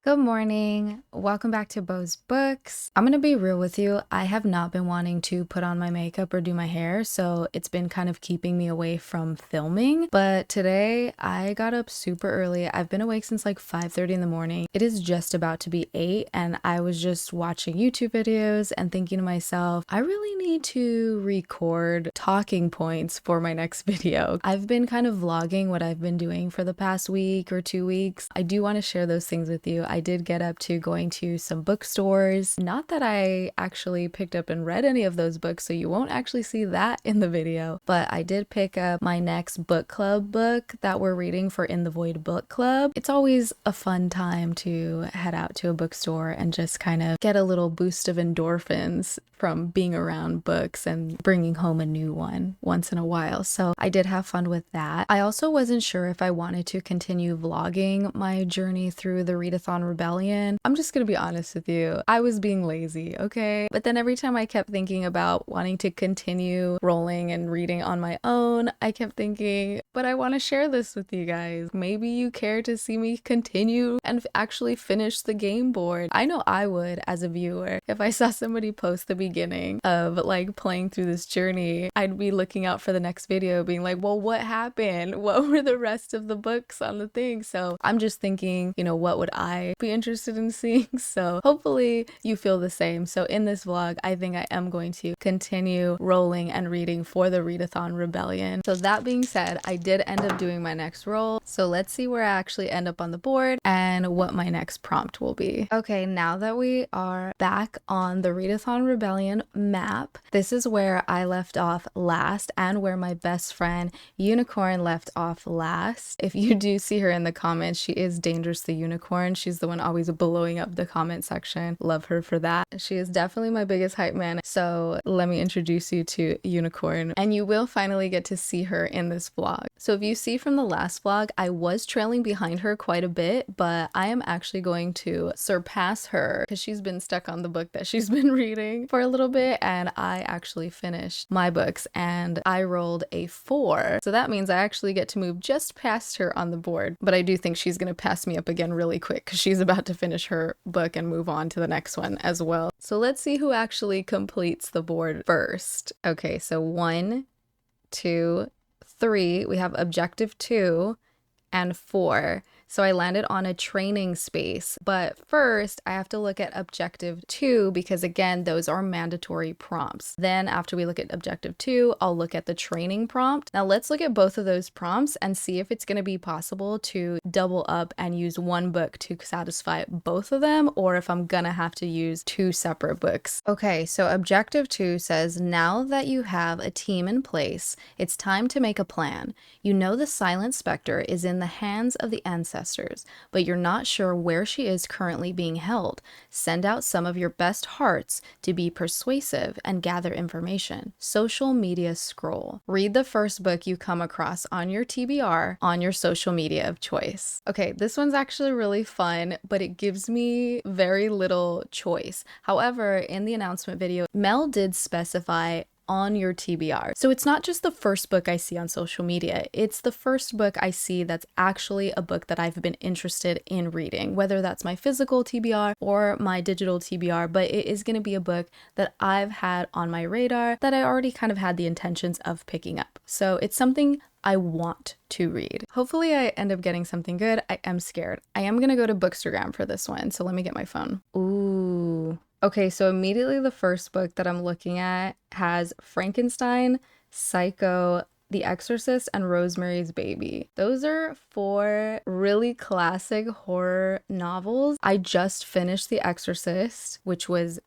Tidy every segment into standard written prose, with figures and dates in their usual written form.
Good morning. Welcome back to Bo's Books. I'm gonna be real with you. I have not been wanting to put on my makeup or do my hair, so it's been kind of keeping me away from filming. But today I got up super early. I've been awake since like 5:30 in the morning. It is just about to be 8, and I was just watching YouTube videos and thinking to myself, I really need to record talking points for my next video. I've been kind of vlogging what I've been doing for the past week or 2 weeks. I do want to share those things with you. I did get up to going to some bookstores. Not that I actually picked up and read any of those books, so you won't actually see that in the video, but I did pick up my next book club book that we're reading for In the Void Book Club. It's always a fun time to head out to a bookstore and just kind of get a little boost of endorphins from being around books and bringing home a new one once in a while. So I did have fun with that. I also wasn't sure if I wanted to continue vlogging my journey through the Readathon Rebellion. I'm just gonna be honest with you. I was being lazy, okay? But then every time I kept thinking about wanting to continue rolling and reading on my own, I kept thinking, but I want to share this with you guys. Maybe you care to see me continue and actually finish the game board. I know I would as a viewer. If I saw somebody post the beginning of like playing through this journey, I'd be looking out for the next video being like, well, what happened? What were the rest of the books on the thing? So I'm just thinking, what would I be interested in seeing? So hopefully you feel the same. So in this vlog, I think I am going to continue rolling and reading for the Readathon Rebellion. So that being said, I did end up doing my next roll. So let's see where I actually end up on the board and what my next prompt will be. Okay, now that we are back on the Readathon Rebellion map, this is where I left off last and where my best friend Unicorn left off last. If you do see her in the comments, she is Dangerous the Unicorn. She's the one always blowing up the comment section. Love her for that. She is definitely my biggest hype man. So let me introduce you to Unicorn, and you will finally get to see her in this vlog. So if you see from the last vlog, I was trailing behind her quite a bit, but I am actually going to surpass her because she's been stuck on the book that she's been reading for a little bit, and I actually finished my books and I rolled a 4. So that means I actually get to move just past her on the board, but I do think she's going to pass me up again really quick because she's about to finish her book and move on to the next one as well. So let's see who actually completes the board first. Okay, so 1, 2, 3, we have objective 2 and 4. So I landed on a training space, but first I have to look at objective 2 because again, those are mandatory prompts. Then after we look at objective 2, I'll look at the training prompt. Now let's look at both of those prompts and see if it's going to be possible to double up and use one book to satisfy both of them, or if I'm gonna have to use 2 separate books. Okay, so objective 2 says, now that you have a team in place, it's time to make a plan. You know the Silent Spectre is in the hands of the ancestors, but you're not sure where she is currently being held. Send out some of your best hearts to be persuasive and gather information. Social media scroll. Read the first book you come across on your TBR on your social media of choice. Okay, this one's actually really fun, but it gives me very little choice. However, in the announcement video, Mel did specify on your TBR. So it's not just the first book I see on social media, it's the first book I see that's actually a book that I've been interested in reading, whether that's my physical TBR or my digital TBR, but it is going to be a book that I've had on my radar that I already kind of had the intentions of picking up. So it's something I want to read. Hopefully I end up getting something good. I am scared. I am gonna go to Bookstagram for this one, so let me get my phone. Ooh. Okay, so immediately the first book that I'm looking at has Frankenstein, Psycho, The Exorcist, and Rosemary's Baby. Those are 4 really classic horror novels. I just finished The Exorcist, which was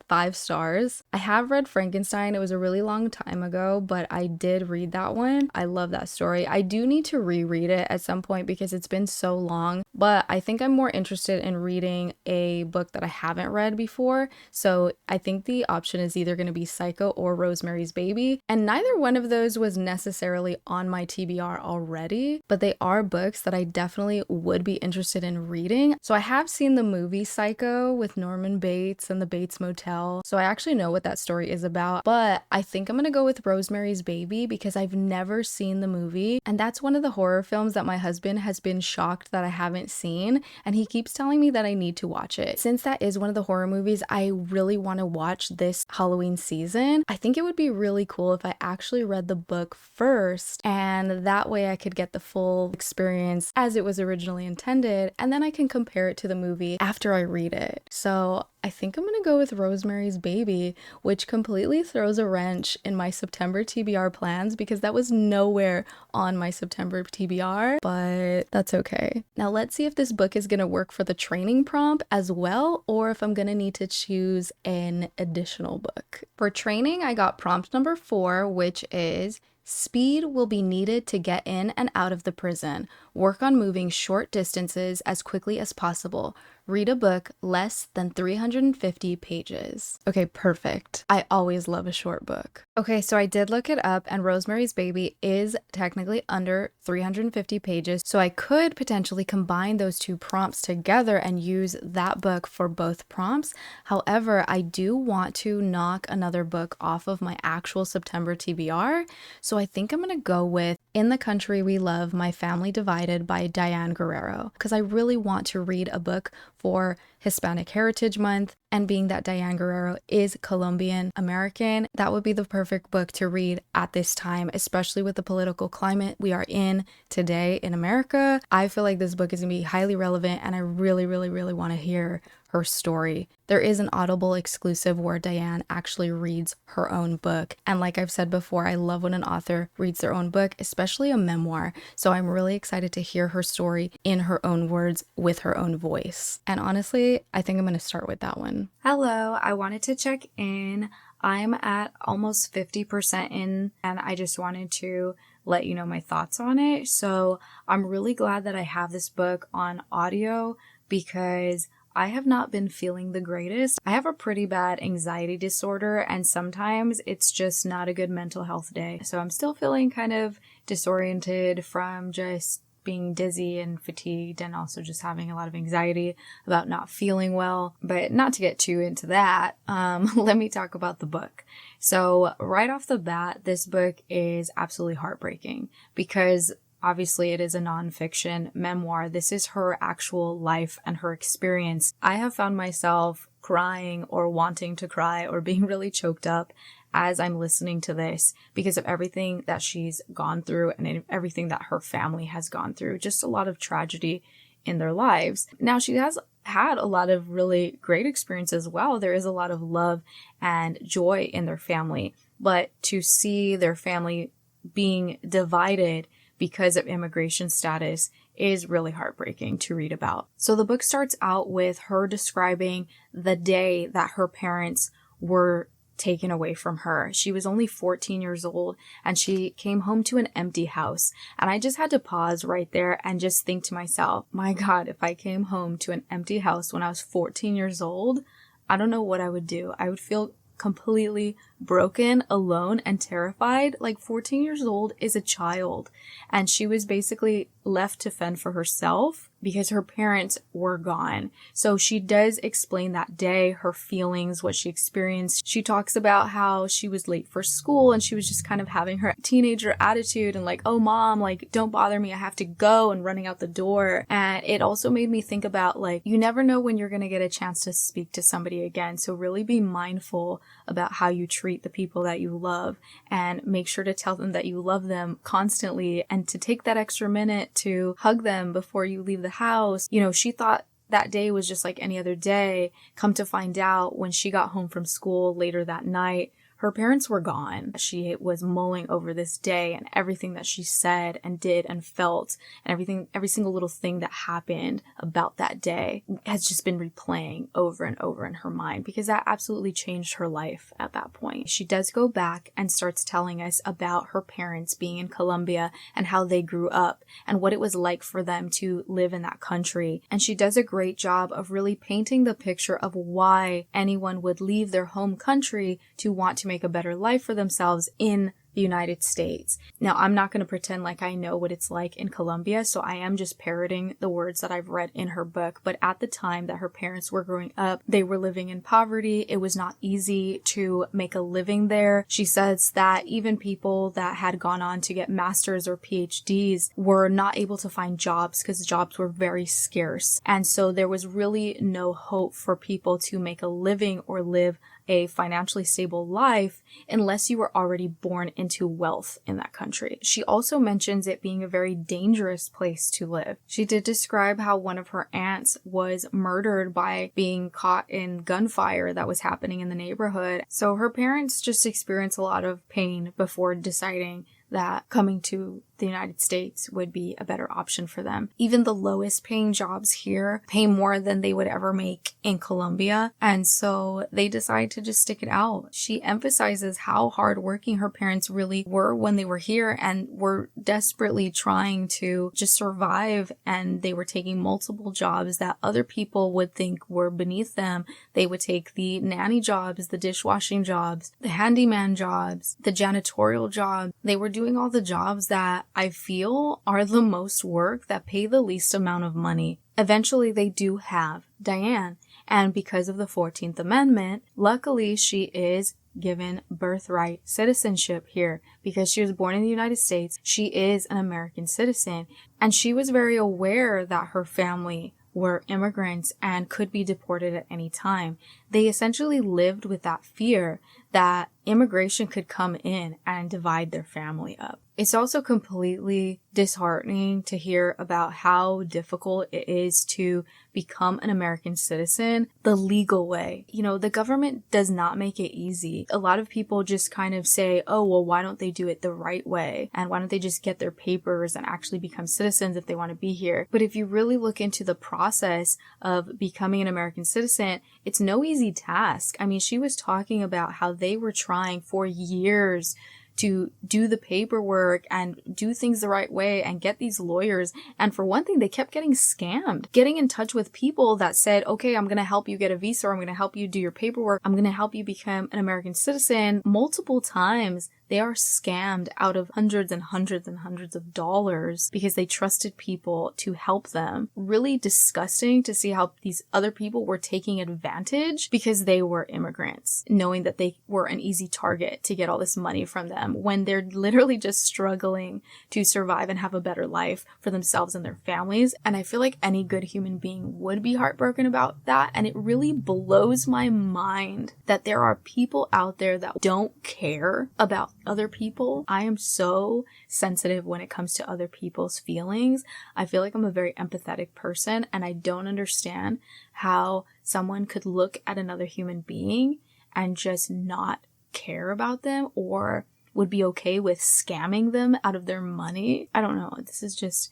5 stars. I have read Frankenstein. It was a really long time ago, but I did read that one. I love that story. I do need to reread it at some point because it's been so long, but I think I'm more interested in reading a book that I haven't read before. So I think the option is either going to be Psycho or Rosemary's Baby. And neither one of those was necessarily on my TBR already, but they are books that I definitely would be interested in reading. So I have seen the movie Psycho with Norman Bates and the Bates Motel. well. So I actually know what that story is about, but I think I'm gonna go with Rosemary's Baby because I've never seen the movie. And that's one of the horror films that my husband has been shocked that I haven't seen. And he keeps telling me that I need to watch it. Since that is one of the horror movies I really want to watch this Halloween season, I think it would be really cool if I actually read the book first, and that way I could get the full experience as it was originally intended, and then I can compare it to the movie after I read it. So I think I'm gonna go with Rosemary's Baby, which completely throws a wrench in my September TBR plans because that was nowhere on my September TBR, but that's okay. Now let's see if this book is gonna work for the training prompt as well, or if I'm gonna need to choose an additional book. For training, I got prompt number 4, which is speed will be needed to get in and out of the prison. Work on moving short distances as quickly as possible. Read a book less than 350 pages. Okay, perfect. I always love a short book. Okay, so I did look it up, and Rosemary's Baby is technically under 350 pages, so I could potentially combine those two prompts together and use that book for both prompts. However, I do want to knock another book off of my actual September TBR, so I think I'm gonna go with In the Country We Love, My Family Divided by Diane Guerrero, because I really want to read a book for Hispanic Heritage Month, and being that Diane Guerrero is Colombian American, that would be the perfect book to read at this time, especially with the political climate we are in today in America. I feel like this book is gonna be highly relevant, and I really want to hear her story. There is an Audible exclusive where Diane actually reads her own book, and like I've said before, I love when an author reads their own book, especially a memoir, so I'm really excited to hear her story in her own words with her own voice. And honestly, I think I'm going to start with that one. Hello, I wanted to check in. I'm at almost 50% in, and I just wanted to let you know my thoughts on it. So I'm really glad that I have this book on audio because I have not been feeling the greatest. I have a pretty bad anxiety disorder, and sometimes it's just not a good mental health day. So I'm still feeling kind of disoriented from just being dizzy and fatigued, and also just having a lot of anxiety about not feeling well. But not to get too into that, let me talk about the book. So right off the bat, this book is absolutely heartbreaking because obviously it is a nonfiction memoir. This is her actual life and her experience. I have found myself crying or wanting to cry or being really choked up as I'm listening to this because of everything that she's gone through and everything that her family has gone through. Just a lot of tragedy in their lives. Now, she has had a lot of really great experiences as well. There is a lot of love and joy in their family, but to see their family being divided because of immigration status is really heartbreaking to read about. So the book starts out with her describing the day that her parents were taken away from her. She was only 14 years old and she came home to an empty house. And I just had to pause right there and just think to myself, my God, if I came home to an empty house when I was 14 years old, I don't know what I would do. I would feel completely broken, alone, and terrified. Like 14 years old is a child, and she was basically left to fend for herself because her parents were gone. So she does explain that day, her feelings, what she experienced. She talks about how she was late for school and she was just kind of having her teenager attitude and like, oh mom, like don't bother me, I have to go, and running out the door. And it also made me think about like, you never know when you're going to get a chance to speak to somebody again. So really be mindful about how you treat the people that you love, and make sure to tell them that you love them constantly, and to take that extra minute to hug them before you leave the house. You know, she thought that day was just like any other day. Come to find out, when she got home from school later that night, her parents were gone. She was mulling over this day and everything that she said and did and felt, and every single little thing that happened about that day has just been replaying over and over in her mind, because that absolutely changed her life at that point. She does go back and starts telling us about her parents being in Colombia and how they grew up and what it was like for them to live in that country. And she does a great job of really painting the picture of why anyone would leave their home country to want to make a better life for themselves in the United States. Now, I'm not going to pretend like I know what it's like in Colombia, so I am just parroting the words that I've read in her book. But at the time that her parents were growing up, they were living in poverty. It was not easy to make a living there. She says that even people that had gone on to get masters or PhDs were not able to find jobs because jobs were very scarce. And so there was really no hope for people to make a living or live a financially stable life unless you were already born into wealth in that country. She also mentions it being a very dangerous place to live. She did describe how one of her aunts was murdered by being caught in gunfire that was happening in the neighborhood. So her parents just experienced a lot of pain before deciding that coming to the United States would be a better option for them. Even the lowest paying jobs here pay more than they would ever make in Colombia. And so they decide to just stick it out. She emphasizes how hardworking her parents really were when they were here and were desperately trying to just survive. And they were taking multiple jobs that other people would think were beneath them. They would take the nanny jobs, the dishwashing jobs, the handyman jobs, the janitorial jobs. They were doing all the jobs that I feel are the most work that pay the least amount of money. Eventually, they do have Diane. And because of the 14th Amendment, luckily she is given birthright citizenship here. Because she was born in the United States, she is an American citizen. And she was very aware that her family were immigrants and could be deported at any time. They essentially lived with that fear that immigration could come in and divide their family up. It's also completely disheartening to hear about how difficult it is to become an American citizen the legal way. You know, the government does not make it easy. A lot of people just kind of say, oh, well, why don't they do it the right way? And why don't they just get their papers and actually become citizens if they want to be here? But if you really look into the process of becoming an American citizen, it's no easy task. I mean, she was talking about how they were trying for years to do the paperwork and do things the right way and get these lawyers. And for one thing, they kept getting scammed, getting in touch with people that said, okay, I'm going to help you get a visa, or I'm going to help you do your paperwork. I'm going to help you become an American citizen. Multiple times, they are scammed out of hundreds and hundreds and hundreds of dollars because they trusted people to help them. Really disgusting to see how these other people were taking advantage because they were immigrants, knowing that they were an easy target to get all this money from them when they're literally just struggling to survive and have a better life for themselves and their families. And I feel like any good human being would be heartbroken about that. And it really blows my mind that there are people out there that don't care about other people. I am so sensitive when it comes to other people's feelings. I feel like I'm a very empathetic person, and I don't understand how someone could look at another human being and just not care about them, or would be okay with scamming them out of their money. I don't know. This is just,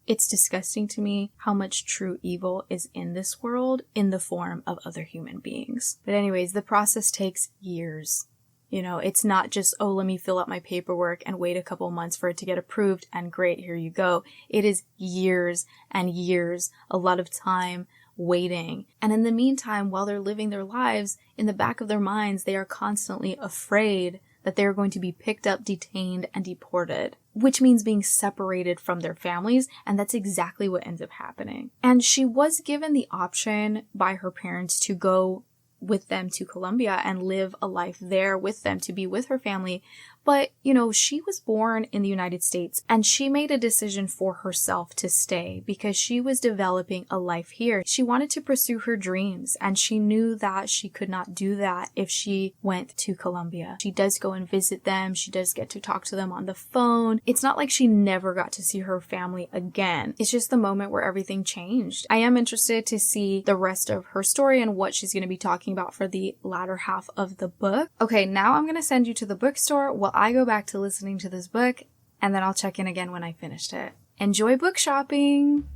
it's disgusting to me how much true evil is in this world in the form of other human beings. But anyways, the process takes years. You know, it's not just, oh, let me fill out my paperwork and wait a couple months for it to get approved and great, here you go. It is years and years, a lot of time waiting. And in the meantime, while they're living their lives, in the back of their minds, they are constantly afraid that they're going to be picked up, detained, and deported, which means being separated from their families. And that's exactly what ends up happening. And she was given the option by her parents to go with them to Colombia and live a life there with them, to be with her family. But, you know, she was born in the United States and she made a decision for herself to stay because she was developing a life here. She wanted to pursue her dreams and she knew that she could not do that if she went to Colombia. She does go and visit them. She does get to talk to them on the phone. It's not like she never got to see her family again. It's just the moment where everything changed. I am interested to see the rest of her story and what she's going to be talking about for the latter half of the book. Okay, now I'm going to send you to the bookstore while I go back to listening to this book, and then I'll check in again when I finished it. Enjoy book shopping!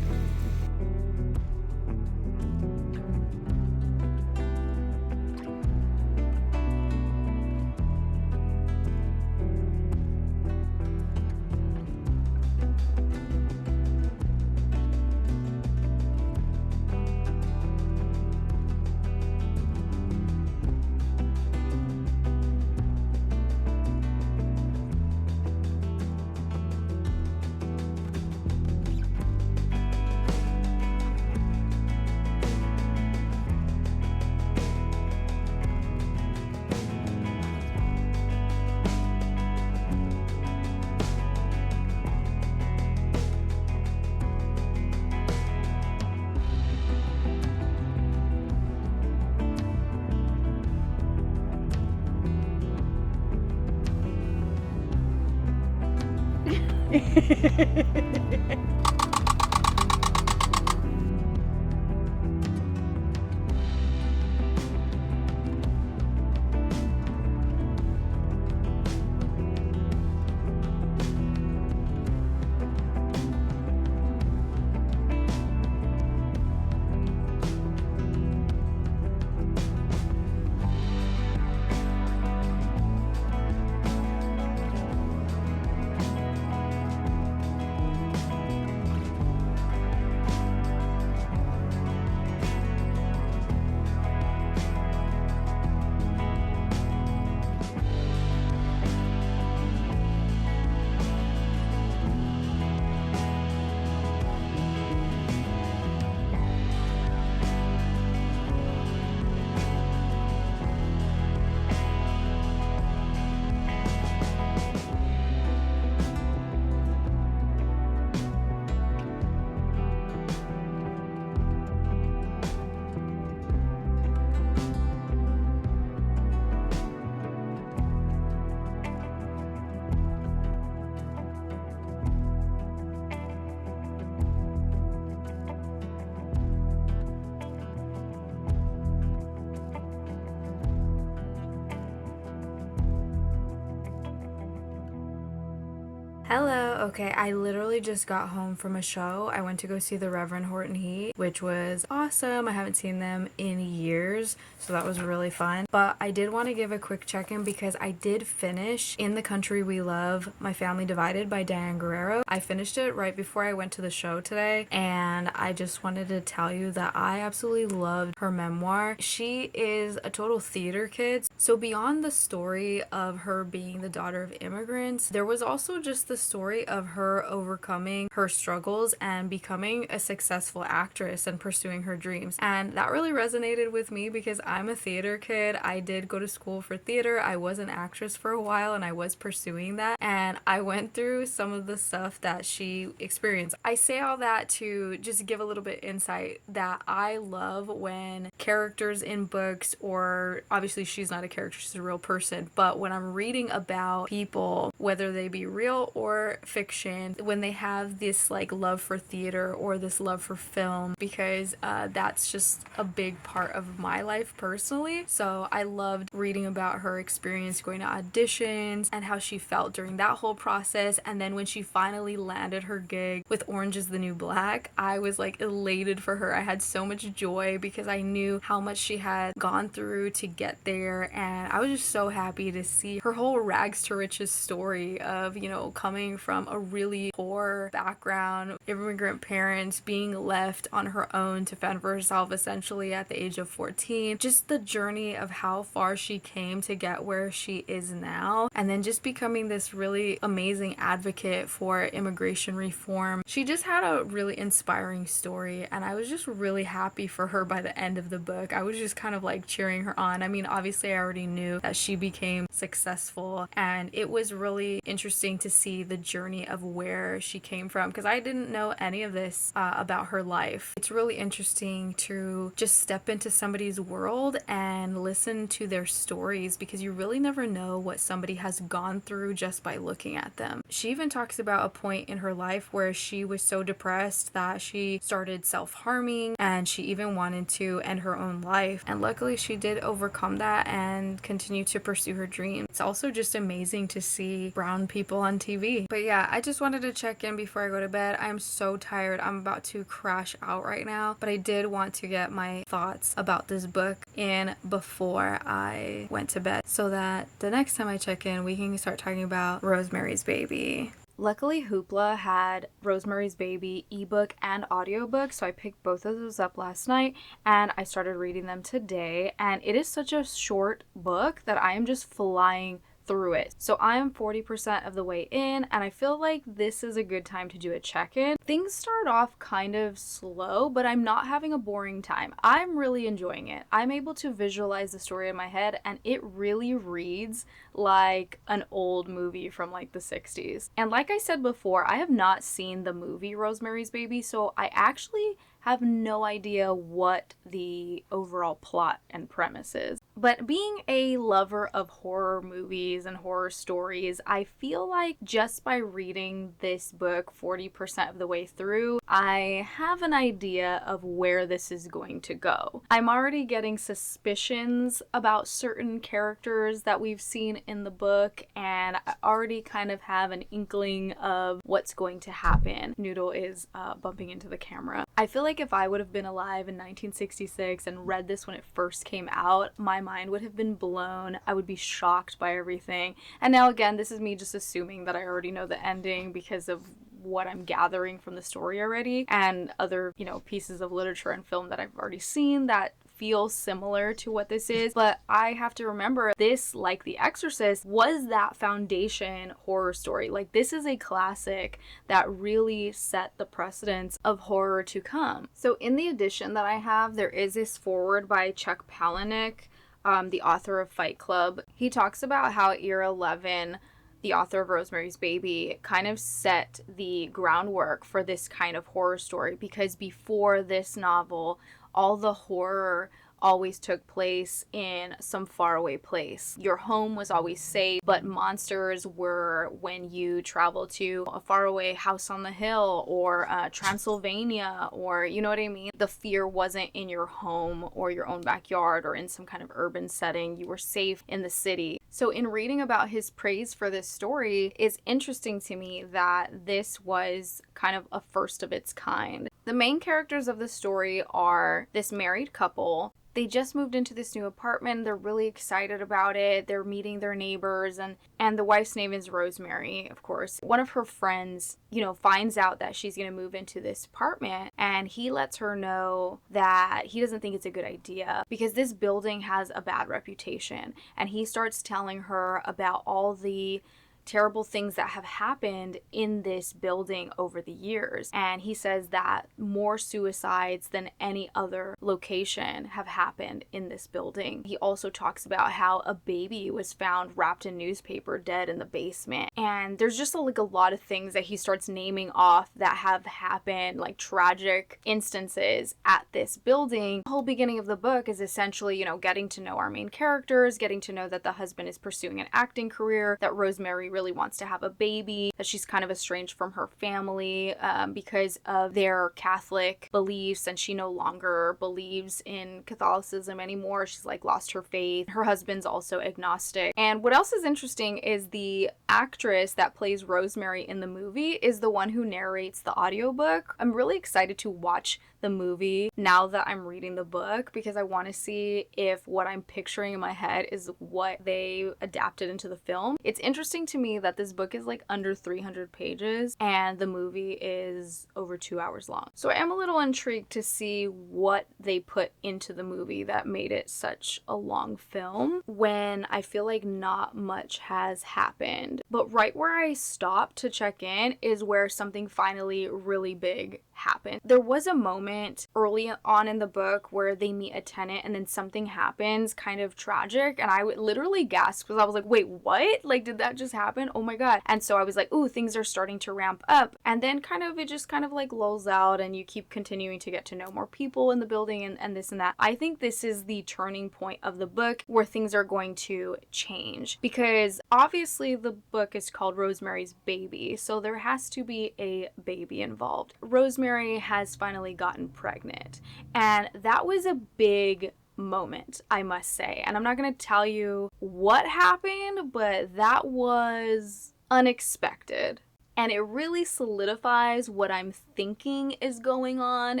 Hello. Okay, I literally just got home from a show. I went to go see the Reverend Horton Heat, which was awesome. I haven't seen them in years, so that was really fun. But I did want to give a quick check-in because I did finish In the Country We Love, My Family Divided by Diane Guerrero. I finished it right before I went to the show today, and I just wanted to tell you that I absolutely loved her memoir. She is a total theater kid, so beyond the story of her being the daughter of immigrants, there was also just the story of her overcoming her struggles and becoming a successful actress and pursuing her dreams. And that really resonated with me because I'm a theater kid. I did go to school for theater. I was an actress for a while and I was pursuing that. And I went through some of the stuff that she experienced. I say all that to just give a little bit insight that I love when characters in books, or obviously she's not a character, she's a real person, but when I'm reading about people, whether they be real or fiction, when they have this like love for theater or this love for film, because that's just a big part of my life personally. So I loved reading about her experience going to auditions and how she felt during that whole process. And then when she finally landed her gig with Orange is the New Black, I was like elated for her. I had so much joy because I knew how much she had gone through to get there, and I was just so happy to see her whole rags to riches story of, you know, coming from a really poor background, immigrant parents, being left on her own to fend for herself essentially at the age of 14. Just the journey of how far she came to get where she is now, and then just becoming this really amazing advocate for immigration reform. She just had a really inspiring story, and I was just really happy for her by the end of the book. I was just kind of like cheering her on. I mean, obviously I already knew that she became successful, and it was really interesting to see the journey of where she came from because I didn't know any of this about her life. It's really interesting to just step into somebody's world and listen to their stories because you really never know what somebody has gone through just by looking at them. She even talks about a point in her life where she was so depressed that she started self-harming and she even wanted to end her own life, and luckily she did overcome that and continue to pursue her dreams. It's also just amazing to see brown people on TV. But yeah, I just wanted to check in before I go to bed. I'm so tired. I'm about to crash out right now, but I did want to get my thoughts about this book in before I went to bed so that the next time I check in, we can start talking about Rosemary's Baby. Luckily, Hoopla had Rosemary's Baby ebook and audiobook, so I picked both of those up last night and I started reading them today, and it is such a short book that I am just flying through it. So I am 40% of the way in, and I feel like this is a good time to do a check-in. Things start off kind of slow, but I'm not having a boring time. I'm really enjoying it. I'm able to visualize the story in my head, and it really reads like an old movie from like the 60s. And like I said before, I have not seen the movie Rosemary's Baby, so I actually have no idea what the overall plot and premise is. But being a lover of horror movies and horror stories, I feel like just by reading this book 40% of the way through, I have an idea of where this is going to go. I'm already getting suspicions about certain characters that we've seen in the book, and I already kind of have an inkling of what's going to happen. Noodle is bumping into the camera. I feel like if I would have been alive in 1966 and read this when it first came out, my mind would have been blown. I would be shocked by everything. And now again, this is me just assuming that I already know the ending because of what I'm gathering from the story already, and other, pieces of literature and film that I've already seen that feel similar to what this is. But I have to remember, this, like The Exorcist, was that foundation horror story. Like, this is a classic that really set the precedence of horror to come. So in the edition that I have, there is this foreword by Chuck Palahniuk, the author of Fight Club. He talks about how Ira Levin, the author of Rosemary's Baby, kind of set the groundwork for this kind of horror story, because before this novel, all the horror always took place in some faraway place. Your home was always safe, but monsters were when you travel to a faraway house on the hill or Transylvania, or you know what I mean? The fear wasn't in your home or your own backyard or in some kind of urban setting. You were safe in the city. So in reading about his praise for this story, it's interesting to me that this was kind of a first of its kind. The main characters of the story are this married couple. They just moved into this new apartment. They're really excited about it. They're meeting their neighbors, and the wife's name is Rosemary, of course. One of her friends, finds out that she's going to move into this apartment, and he lets her know that he doesn't think it's a good idea because this building has a bad reputation. And he starts telling her about all the terrible things that have happened in this building over the years. And he says that more suicides than any other location have happened in this building. He also talks about how a baby was found wrapped in newspaper dead in the basement. And there's just a lot of things that he starts naming off that have happened, like tragic instances at this building. The whole beginning of the book is essentially, getting to know our main characters, getting to know that the husband is pursuing an acting career, that Rosemary really wants to have a baby, that she's kind of estranged from her family because of their Catholic beliefs, and she no longer believes in Catholicism anymore. She's lost her faith. Her husband's also agnostic. And what else is interesting is the actress that plays Rosemary in the movie is the one who narrates the audiobook. I'm really excited to watch the movie now that I'm reading the book, because I want to see if what I'm picturing in my head is what they adapted into the film. It's interesting to me that this book is under 300 pages and the movie is over 2 hours long. So I am a little intrigued to see what they put into the movie that made it such a long film when I feel like not much has happened. But right where I stopped to check in is where something finally really big happened. There was a moment early on in the book where they meet a tenant and then something happens kind of tragic, and I would literally gasp because I was like, wait, what? Did that just happen? Oh my god. And so I was like, ooh, things are starting to ramp up. And then it just lulls out, and you keep continuing to get to know more people in the building and this and that. I think this is the turning point of the book where things are going to change, because obviously the book is called Rosemary's Baby, so there has to be a baby involved. Rosemary has finally gotten pregnant, and that was a big moment, I must say. And I'm not going to tell you what happened, but that was unexpected. And it really solidifies what I'm thinking is going on,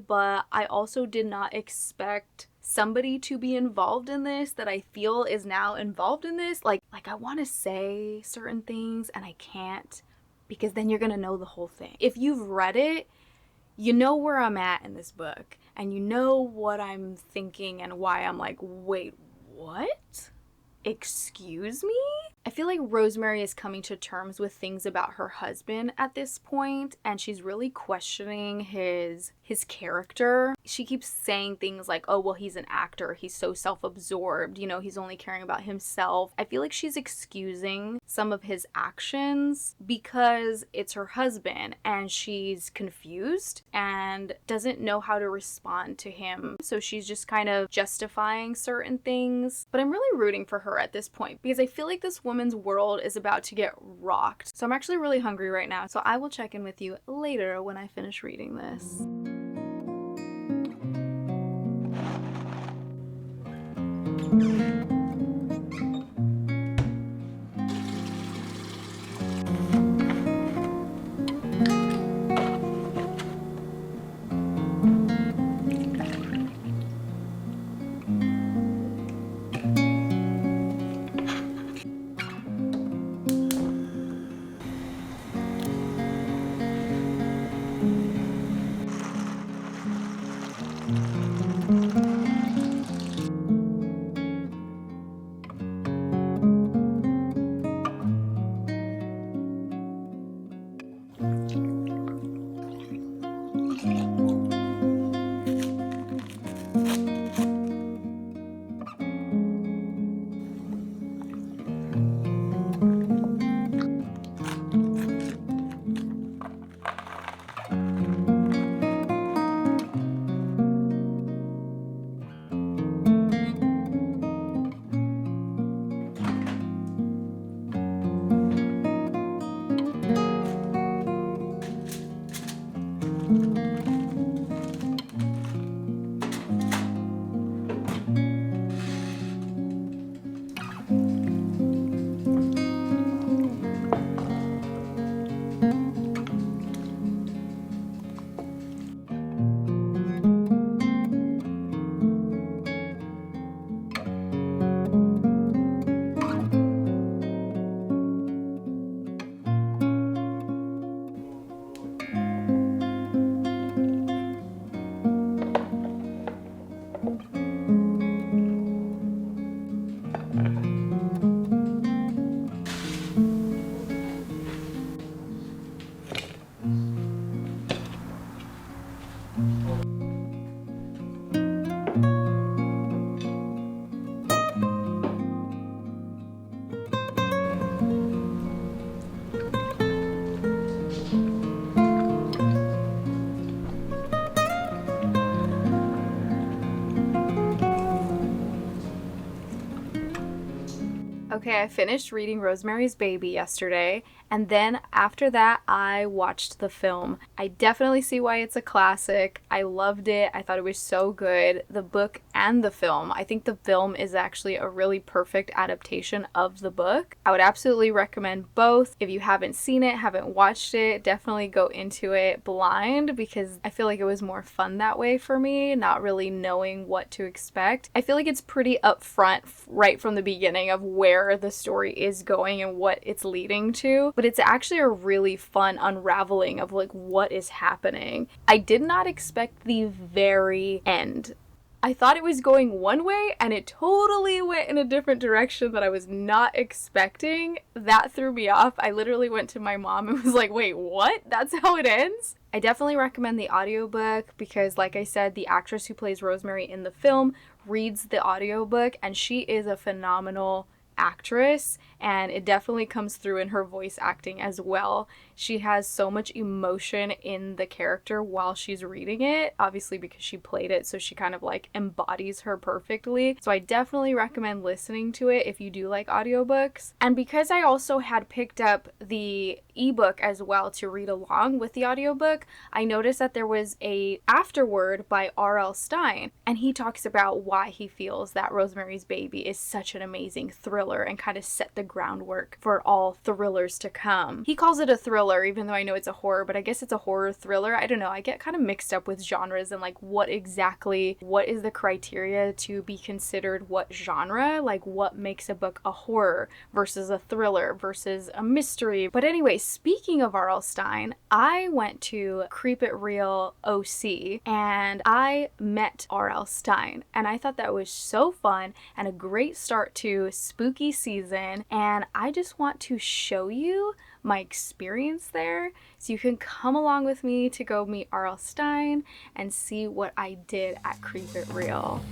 but I also did not expect somebody to be involved in this that I feel is now involved in this. I want to say certain things and I can't, because then you're going to know the whole thing. If you've read it, you know where I'm at in this book, and you know what I'm thinking and why I'm like, wait, what? Excuse me? I feel like Rosemary is coming to terms with things about her husband at this point, and she's really questioning his character. she keeps saying things like, oh, well, he's an actor, he's so self-absorbed, you know, he's only caring about himself. I feel like she's excusing some of his actions because it's her husband and she's confused and doesn't know how to respond to him. So she's just kind of justifying certain things. But I'm really rooting for her at this point because I feel like this woman's world is about to get rocked. So I'm actually really hungry right now. So I will check in with you later when I finish reading this. Okay, I finished reading Rosemary's Baby yesterday, and then after that, I watched the film. I definitely see why it's a classic. I loved it. I thought it was so good. The book and the film. I think the film is actually a really perfect adaptation of the book. I would absolutely recommend both. If you haven't seen it, haven't watched it, definitely go into it blind because I feel like it was more fun that way for me, not really knowing what to expect. I feel like it's pretty upfront right from the beginning of where the story is going and what it's leading to, but it's actually a really fun unraveling of like what is happening. I did not expect the very end. I thought it was going one way and it totally went in a different direction that I was not expecting. That threw me off. I literally went to my mom and was like, wait, what? That's how it ends? I definitely recommend the audiobook because, like I said, the actress who plays Rosemary in the film reads the audiobook and she is a phenomenal actress, and it definitely comes through in her voice acting as well. She has so much emotion in the character while she's reading it, obviously because she played it, so she kind of like embodies her perfectly. So I definitely recommend listening to it if you do like audiobooks. And because I also had picked up the ebook as well to read along with the audiobook, I noticed that there was a afterword by R.L. Stine, and he talks about why he feels that Rosemary's Baby is such an amazing thriller and kind of set the groundwork for all thrillers to come. He calls it a thriller, even though I know it's a horror, but I guess it's a horror thriller. I don't know. I get kind of mixed up with genres and like what is the criteria to be considered what genre, like what makes a book a horror versus a thriller versus a mystery. But anyway, speaking of R.L. Stine, I went to Creep It Real OC and I met R.L. Stine, and I thought that was so fun and a great start to spooky season. And I just want to show you my experience there. So you can come along with me to go meet R.L. Stine and see what I did at Creep It Real.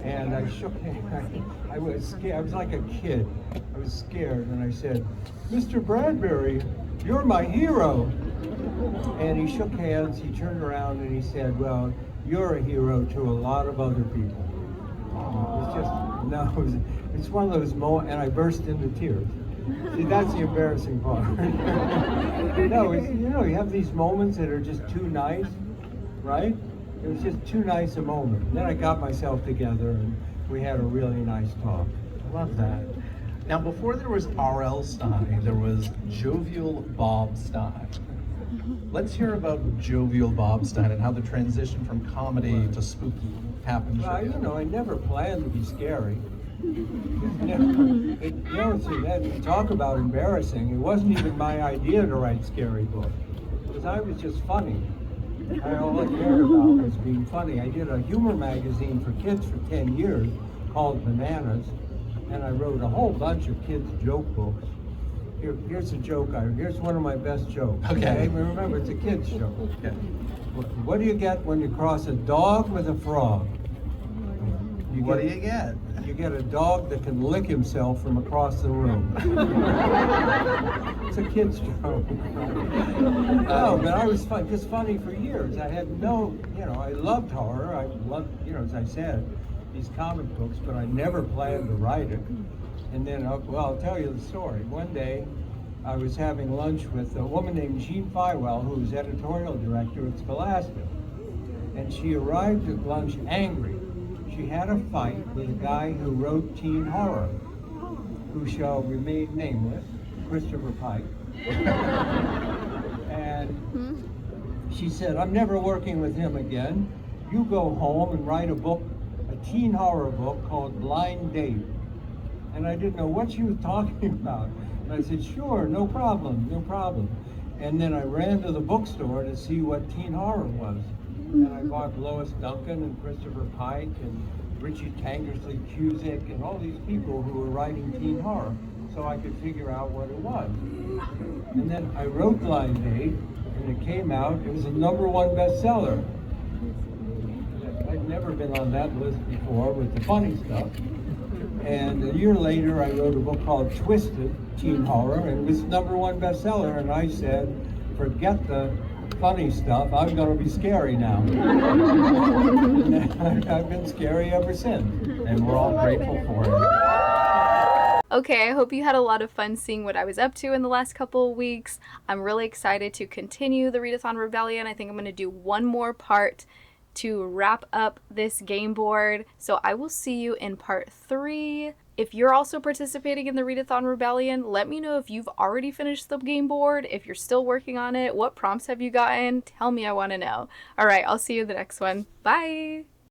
And I shook hands. I was scared. I was like a kid. I was scared, and I said, "Mr. Bradbury, you're my hero." And he shook hands. He turned around and he said, "Well, you're a hero to a lot of other people." It's just it's one of those moments, and I burst into tears. See, that's the embarrassing part. No, you have these moments that are just too nice, right? It was just too nice a moment. And then I got myself together and we had a really nice talk. I love that. Now, before there was R.L. Stine, there was Jovial Bob Stine. Let's hear about Jovial Bob Stine and how the transition from comedy to spooky happened. Well, I never planned to be scary. Talk about embarrassing. It wasn't even my idea to write scary books. Because I was just funny. All I cared about was being funny. I did a humor magazine for kids for 10 years called Bananas, and I wrote a whole bunch of kids' joke books. Here's a joke. Here's one of my best jokes. Okay. Remember, it's a kids' show. Yeah. What do you get when you cross a dog with a frog? What do you get? You get a dog that can lick himself from across the room. It's a kid's joke. No, but I was just funny for years. I had I loved horror. I loved, as I said, these comic books, but I never planned to write it. And then, I'll tell you the story. One day, I was having lunch with a woman named Jean Feiwell, who was editorial director at Scholastic. And she arrived at lunch angry. She had a fight with a guy who wrote teen horror, who shall remain nameless, Christopher Pike. And she said, I'm never working with him again. You go home and write a book, a teen horror book called Blind Date. And I didn't know what she was talking about. And I said, sure, no problem, no problem. And then I ran to the bookstore to see what teen horror was. And I bought Lois Duncan and Christopher Pike and Richie Tankersley Cusick and all these people who were writing teen horror so I could figure out what it was. And then I wrote Blind Date, and it came out. It was a #1 bestseller. I'd never been on that list before with the funny stuff. And a year later, I wrote a book called Twisted, teen horror, and it was #1 bestseller. And I said, forget the funny stuff, I'm going to be scary now. And I've been scary ever since. And we're all grateful for it. Okay, I hope you had a lot of fun seeing what I was up to in the last couple of weeks. I'm really excited to continue the Readathon Rebellion. I think I'm going to do one more part to wrap up this game board. So I will see you in part 3. If you're also participating in the Readathon Rebellion, let me know if you've already finished the game board, if you're still working on it, what prompts have you gotten? Tell me, I want to know. All right, I'll see you in the next one. Bye!